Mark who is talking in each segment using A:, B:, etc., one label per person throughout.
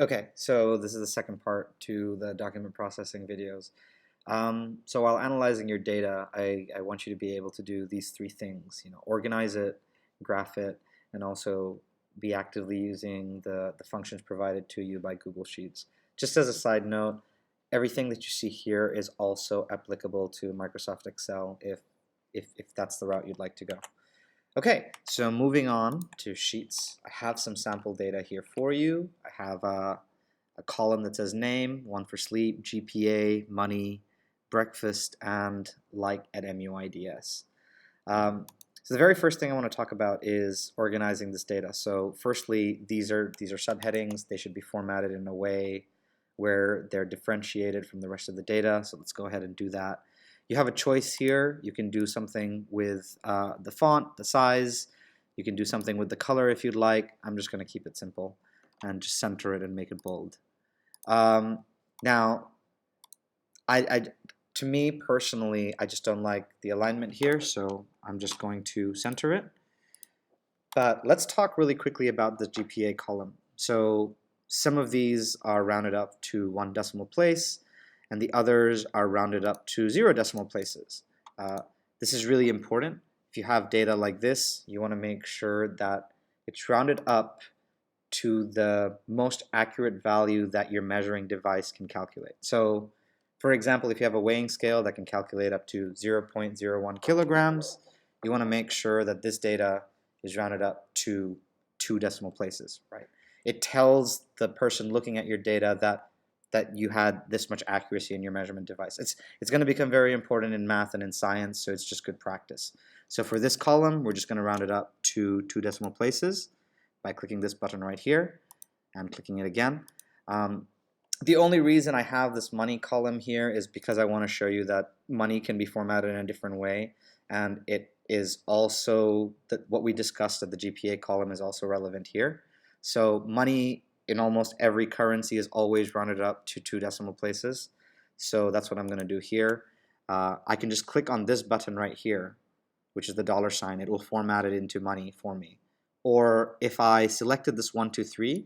A: Okay, so this is the second part to the document processing videos. So while analyzing your data, I want you to be able to do these three things, organize it, graph it, and also be actively using the functions provided to you by Google Sheets. Just as a side note, everything that you see here is also applicable to Microsoft Excel if that's the route you'd like to go. Okay, so moving on to Sheets, I have some sample data here for you. I have a column that says name, one for sleep, GPA, money, breakfast, and like at MUIDS. So the very first thing I want to talk about is organizing this data. So firstly, these are subheadings. They should be formatted in a way where they're differentiated from the rest of the data. So let's go ahead and do that. You have a choice here. You can do something with the font, the size. You can do something with the color if you'd like. I'm just going to keep it simple and just center it and make it bold. Now, to me personally, I just don't like the alignment here, so I'm just going to center it. But let's talk really quickly about the GPA column. So some of these are rounded up to 1 decimal place, and the others are rounded up to 0 decimal places. This is really important. If you have data like this, you want to make sure that it's rounded up to the most accurate value that your measuring device can calculate. So, for example, if you have a weighing scale that can calculate up to 0.01 kilograms, you want to make sure that this data is rounded up to 2 decimal places, right? It tells the person looking at your data that you had this much accuracy in your measurement device. It's going to become very important in math and in science, so it's just good practice. So for this column, we're just going to round it up to 2 decimal places by clicking this button right here and clicking it again. The only reason I have this money column here is because I want to show you that money can be formatted in a different way, and it is also that what we discussed at the GPA column is also relevant here. So money in almost every currency is always rounded up to 2 decimal places. So that's what I'm going to do here. I can just click on this button right here, which is the dollar sign. It will format it into money for me. Or if I selected this 1, 2, 3,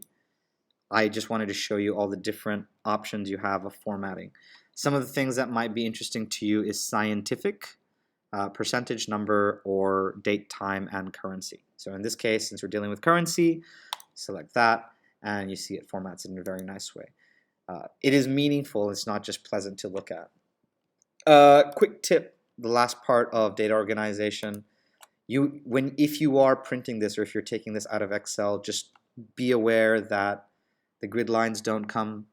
A: I just wanted to show you all the different options you have of formatting. Some of the things that might be interesting to you is scientific, percentage number, or date, time, and currency. So in this case, since we're dealing with currency, select that, and you see it formats it in a very nice way. It is meaningful. It's not just pleasant to look at. Quick tip, the last part of data organization. If you are printing this or if you're taking this out of Excel, just be aware that the grid lines don't come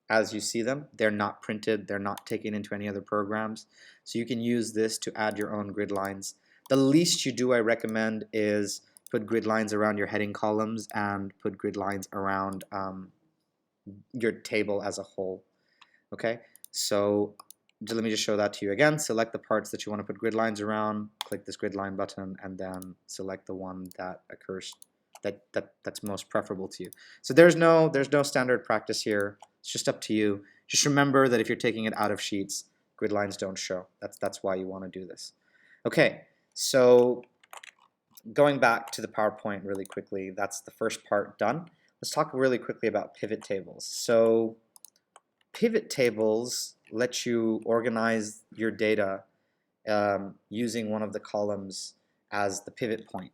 A: as you see them. They're not printed. They're not taken into any other programs. So you can use this to add your own grid lines. The least you do, I recommend, is put grid lines around your heading columns and put grid lines around your table as a whole. Okay, so let me just show that to you again. Select the parts that you want to put grid lines around, click this grid line button, and then select the one that occurs that's most preferable to you. So there's no standard practice here. It's just up to you. Just remember that if you're taking it out of Sheets, grid lines don't show. That's why you want to do this. Okay, so going back to the PowerPoint really quickly, that's the first part done. Let's talk really quickly about pivot tables. So pivot tables let you organize your data using one of the columns as the pivot point.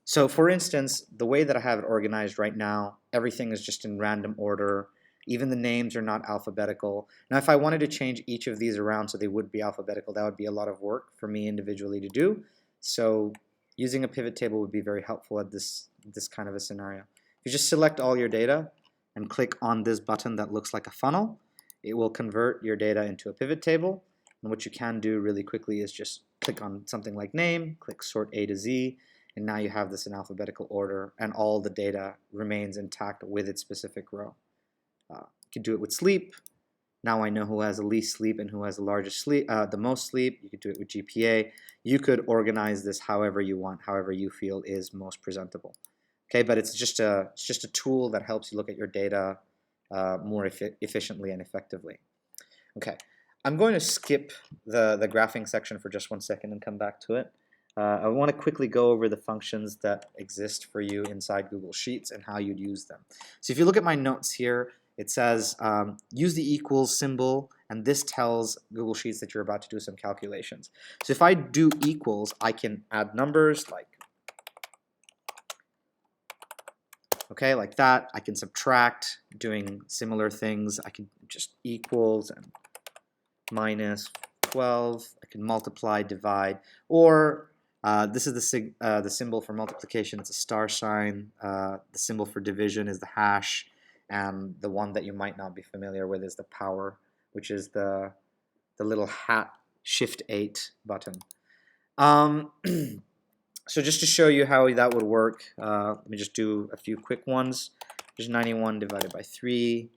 A: So for instance, the way that I have it organized right now, everything is just in random order. Even the names are not alphabetical. Now, if I wanted to change each of these around so they would be alphabetical, that would be a lot of work for me individually to do. So using a pivot table would be very helpful at this kind of a scenario. You just select all your data and click on this button that looks like a funnel. It will convert your data into a pivot table. And what you can do really quickly is just click on something like name, click sort A to Z, and now you have this in alphabetical order, and all the data remains intact with its specific row. You can do it with sleep. Now I know who has the least sleep and who has the largest sleep, the most sleep. You could do it with GPA. You could organize this however you want, however you feel is most presentable. Okay, but it's just a tool that helps you look at your data more efficiently and effectively. Okay, I'm going to skip the graphing section for just 1 second and come back to it. I want to quickly go over the functions that exist for you inside Google Sheets and how you'd use them. So if you look at my notes here, it says use the equals symbol, and this tells Google Sheets that you're about to do some calculations. So if I do equals, I can add numbers like, okay, like that. I can subtract, doing similar things. I can just equals and minus 12. I can multiply, divide, or this is the symbol for multiplication. It's a star sign. The symbol for division is the hash, and the one that you might not be familiar with is the power, which is the little hat Shift 8 button. So just to show you how that would work, let me just do a few quick ones. There's 91 divided by 3.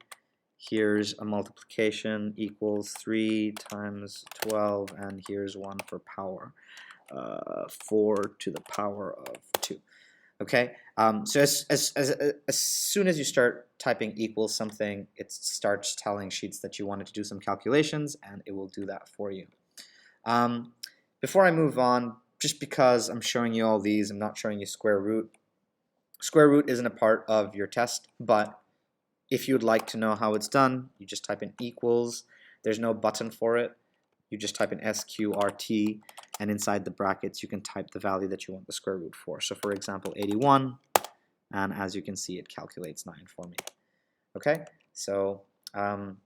A: Here's a multiplication equals 3 times 12, and here's 1 for power, 4 to the power of 2. Okay, so as soon as you start typing equals something, it starts telling Sheets that you wanted to do some calculations, and it will do that for you. Before I move on, just because I'm showing you all these, I'm not showing you square root. Square root isn't a part of your test, but if you'd like to know how it's done, you just type in equals. There's no button for it. You just type in SQRT, and inside the brackets, you can type the value that you want the square root for. So for example, 81, and as you can see, it calculates 9 for me. Okay, so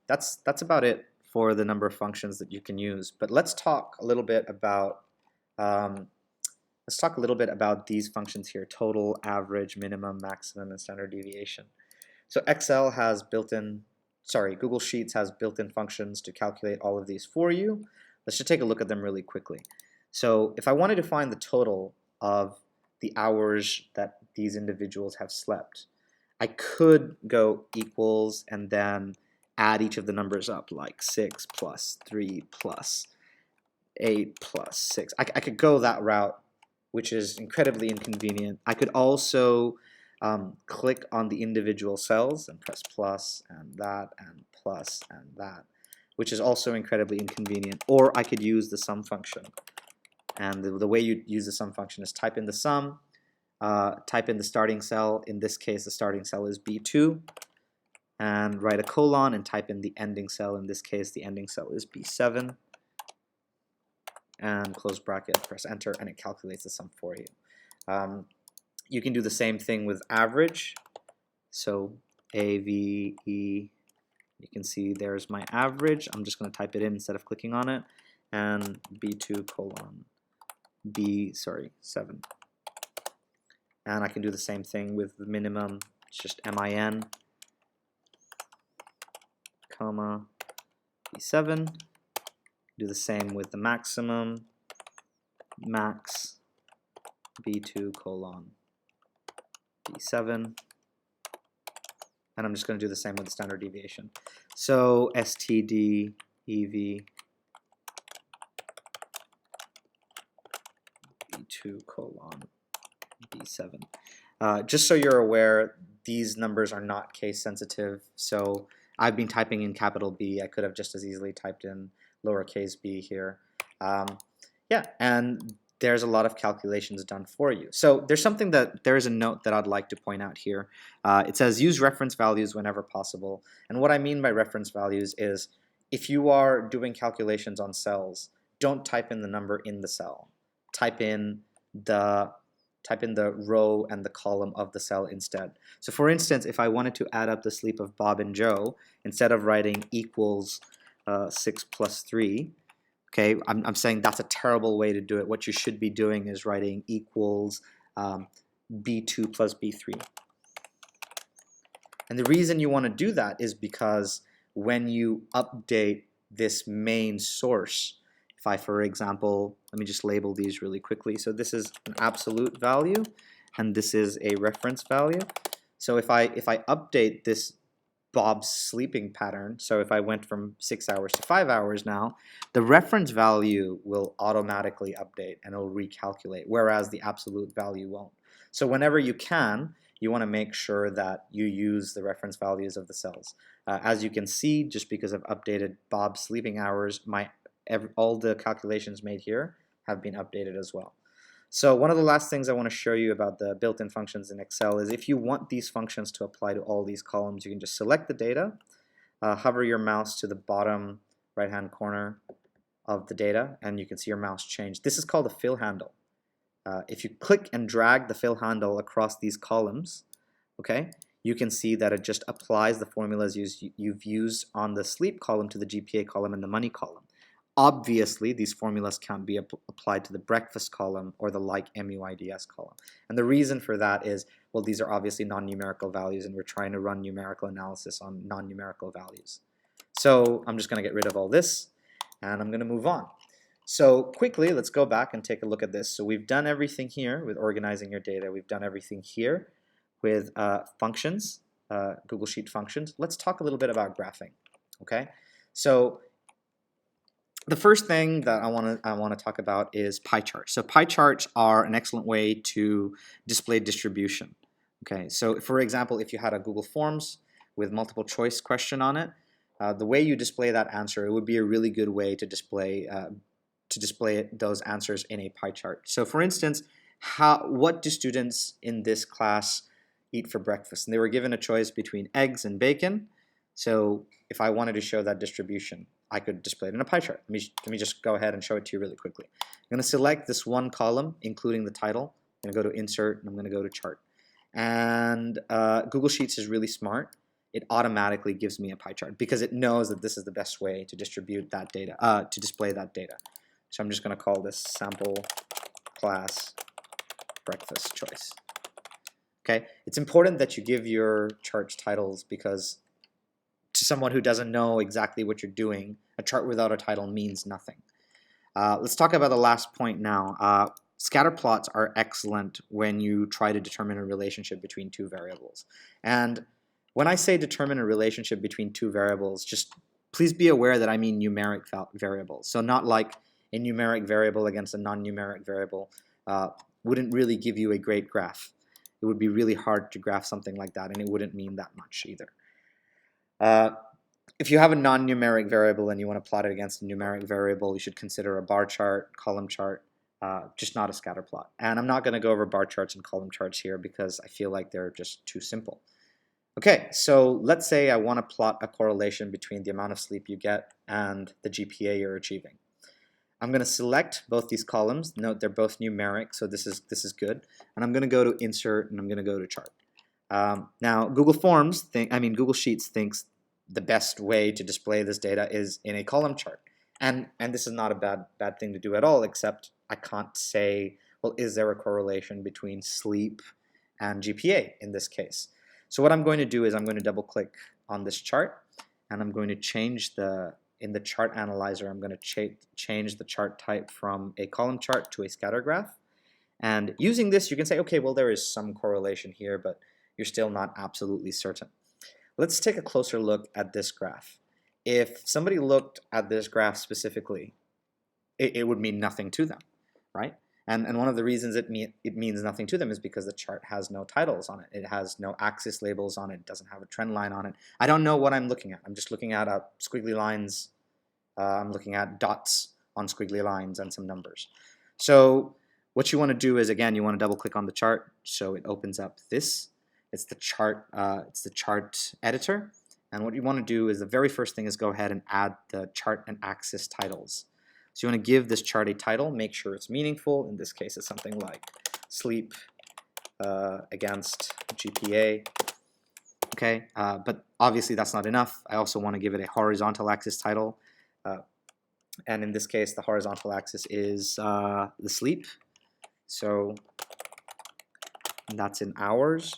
A: that's about it for the number of functions that you can use. But let's talk a little bit about these functions here: total, average, minimum, maximum, and standard deviation. So Google Sheets has built-in functions to calculate all of these for you. Let's just take a look at them really quickly. So if I wanted to find the total of the hours that these individuals have slept, I could go equals and then add each of the numbers up, like 6 plus 3 plus 8 plus 6. I could go that route, which is incredibly inconvenient. I could also click on the individual cells and press plus and plus and that, which is also incredibly inconvenient. Or I could use the sum function. And the way you use the sum function is type in the sum, type in the starting cell. In this case, the starting cell is B2, and write a colon and type in the ending cell. In this case, the ending cell is B7. And close bracket, press enter, and it calculates the sum for you. You can do the same thing with average. So AVE, you can see there's my average. I'm just going to type it in instead of clicking on it. And B2 colon B7. And I can do the same thing with the minimum. It's just MIN, comma, B7. Do the same with the maximum, max, B2 colon B7. And I'm just going to do the same with the standard deviation. So STD, EV, B2 colon B7. Just so you're aware, these numbers are not case sensitive. So I've been typing in capital B. I could have just as easily typed in lowercase b here. Yeah, and there's a lot of calculations done for you. So there is a note that I'd like to point out here. It says use reference values whenever possible. And what I mean by reference values is if you are doing calculations on cells, don't type in the number in the cell. Type in the row and the column of the cell instead. So for instance, if I wanted to add up the sleep of Bob and Joe, instead of writing equals 6 plus 3, okay, I'm saying that's a terrible way to do it. What you should be doing is writing equals B2 plus B3. And the reason you want to do that is because when you update this main source, if I, for example, let me just label these really quickly. So this is an absolute value, and this is a reference value. So if I update this Bob's sleeping pattern, so if I went from 6 hours to 5 hours now, the reference value will automatically update and it'll recalculate, whereas the absolute value won't. So whenever you can, you want to make sure that you use the reference values of the cells. As you can see, just because I've updated Bob's sleeping hours, all the calculations made here have been updated as well. So one of the last things I want to show you about the built-in functions in Excel is if you want these functions to apply to all these columns, you can just select the data, hover your mouse to the bottom right-hand corner of the data, and you can see your mouse change. This is called a fill handle. If you click and drag the fill handle across these columns, okay, you can see that it just applies the formulas you've used on the sleep column to the GPA column and the money column. Obviously, these formulas can't be applied to the breakfast column or the like MUIDS column. And the reason for that is, well, these are obviously non-numerical values, and we're trying to run numerical analysis on non-numerical values. So I'm just going to get rid of all this, and I'm going to move on. So quickly, let's go back and take a look at this. So we've done everything here with organizing your data. We've done everything here with functions, Google Sheet functions. Let's talk a little bit about graphing. Okay, so the first thing that I want to talk about is pie charts. So pie charts are an excellent way to display distribution. Okay, so for example, if you had a Google Forms with multiple choice question on it, the way you display that answer, it would be a really good way to display those answers in a pie chart. So for instance, what do students in this class eat for breakfast? And they were given a choice between eggs and bacon. So if I wanted to show that distribution, I could display it in a pie chart. Let me just go ahead and show it to you really quickly. I'm going to select this one column, including the title. I'm going to go to Insert, and I'm going to go to Chart. And Google Sheets is really smart. It automatically gives me a pie chart because it knows that this is the best way to distribute that data, to display that data. So I'm just going to call this Sample Class Breakfast Choice. Okay, it's important that you give your charts titles because to someone who doesn't know exactly what you're doing, a chart without a title means nothing. Let's talk about the last point now. Scatter plots are excellent when you try to determine a relationship between two variables. And when I say determine a relationship between two variables, just please be aware that I mean numeric variables. So not like a numeric variable against a non-numeric variable wouldn't really give you a great graph. It would be really hard to graph something like that, and it wouldn't mean that much either. If you have a non-numeric variable and you want to plot it against a numeric variable, you should consider a bar chart, column chart, just not a scatter plot. And I'm not going to go over bar charts and column charts here because I feel like they're just too simple. Okay, so let's say I want to plot a correlation between the amount of sleep you get and the GPA you're achieving. I'm going to select both these columns. Note they're both numeric, so this is good. And I'm going to go to Insert, and I'm going to go to Chart. Now, Google Sheets thinks the best way to display this data is in a column chart. And this is not a bad thing to do at all, except I can't say, well, is there a correlation between sleep and GPA in this case? So what I'm going to do is I'm going to double click on this chart, and I'm going to change in the chart analyzer, I'm going to change the chart type from a column chart to a scatter graph. And using this, you can say, okay, well, there is some correlation here, but you're still not absolutely certain. Let's take a closer look at this graph. If somebody looked at this graph specifically, it would mean nothing to them, right? And one of the reasons it means nothing to them is because the chart has no titles on it. It has no axis labels on it. It doesn't have a trend line on it. I don't know what I'm looking at. I'm just looking at squiggly lines. I'm looking at dots on squiggly lines and some numbers. So what you want to do is, again, you want to double click on the chart so it opens up this. It's the chart editor. And what you want to do is the very first thing is go ahead and add the chart and axis titles. So you want to give this chart a title, make sure it's meaningful. In this case, it's something like sleep against GPA. Okay, but obviously that's not enough. I also want to give it a horizontal axis title. And in this case, the horizontal axis is the sleep. So that's in hours.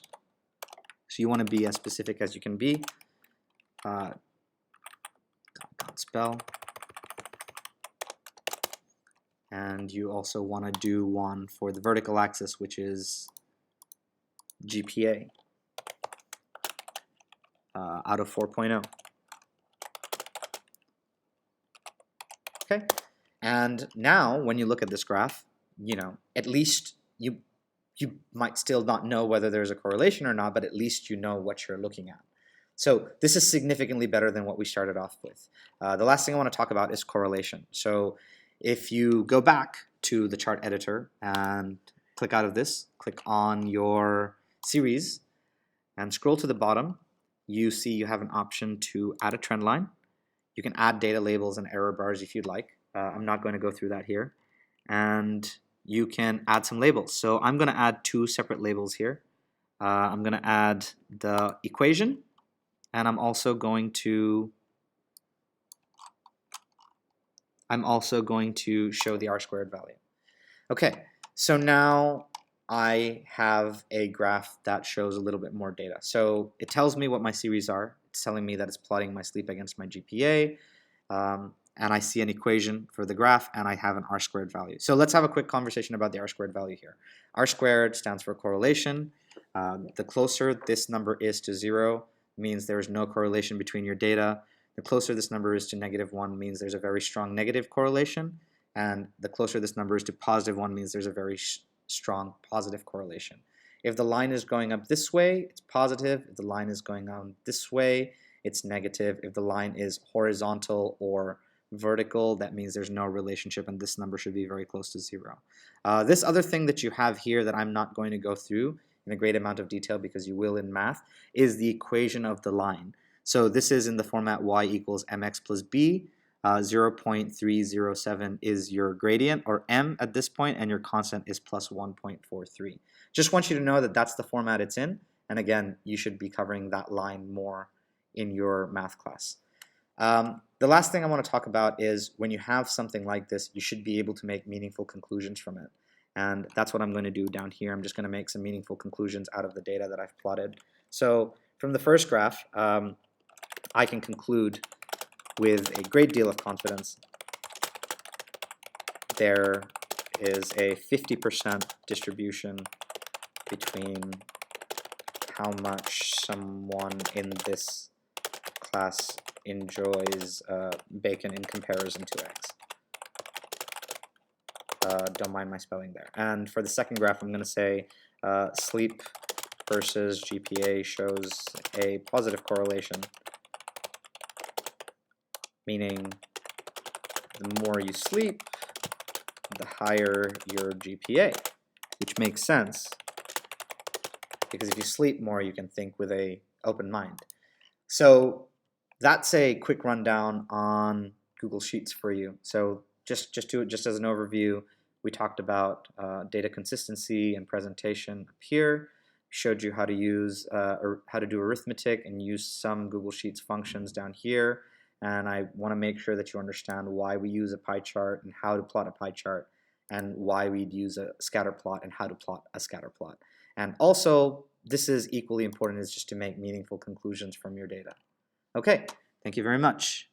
A: So you want to be as specific as you can be. Can't spell. And you also want to do one for the vertical axis, which is GPA out of 4.0. Okay, and now when you look at this graph, at least you might still not know whether there's a correlation or not, but at least you know what you're looking at. So this is significantly better than what we started off with. The last thing I want to talk about is correlation. So if you go back to the chart editor and click out of this, click on your series, and scroll to the bottom. You see you have an option to add a trend line. You can add data labels and error bars if you'd like. I'm not going to go through that here. And you can add some labels. So I'm going to add two separate labels here. I'm going to add the equation, and I'm also going to show the r-squared value. Okay, so now I have a graph that shows a little bit more data. So it tells me what my series are. It's telling me that it's plotting my sleep against my GPA, and I see an equation for the graph, and I have an r-squared value. So let's have a quick conversation about the r-squared value here. R-squared stands for correlation. The closer this number is to 0 means there is no correlation between your data. The closer this number is to -1 means there's a very strong negative correlation. And the closer this number is to +1 means there's a very strong positive correlation. If the line is going up this way, it's positive. If the line is going on this way, it's negative. If the line is horizontal or vertical, that means there's no relationship, and this number should be very close to 0. This other thing that you have here that I'm not going to go through in a great amount of detail because you will in math is the equation of the line. So this is in the format y equals mx plus b. 0.307 is your gradient, or m at this point, and your constant is plus 1.43. Just want you to know that that's the format it's in, and again, you should be covering that line more in your math class. The last thing I want to talk about is when you have something like this, you should be able to make meaningful conclusions from it. And that's what I'm going to do down here. I'm just going to make some meaningful conclusions out of the data that I've plotted. So from the first graph, I can conclude with a great deal of confidence there is a 50% distribution between how much someone in this class enjoys bacon in comparison to X. Don't mind my spelling there. And for the second graph, I'm going to say sleep versus GPA shows a positive correlation, meaning the more you sleep, the higher your GPA, which makes sense because if you sleep more, you can think with an open mind. So that's a quick rundown on Google Sheets for you. So just as an overview, we talked about data consistency and presentation up here. Showed you how to use or how to do arithmetic and use some Google Sheets functions down here. And I want to make sure that you understand why we use a pie chart and how to plot a pie chart, and why we'd use a scatter plot and how to plot a scatter plot. And also, this is equally important, is just to make meaningful conclusions from your data. Okay, thank you very much.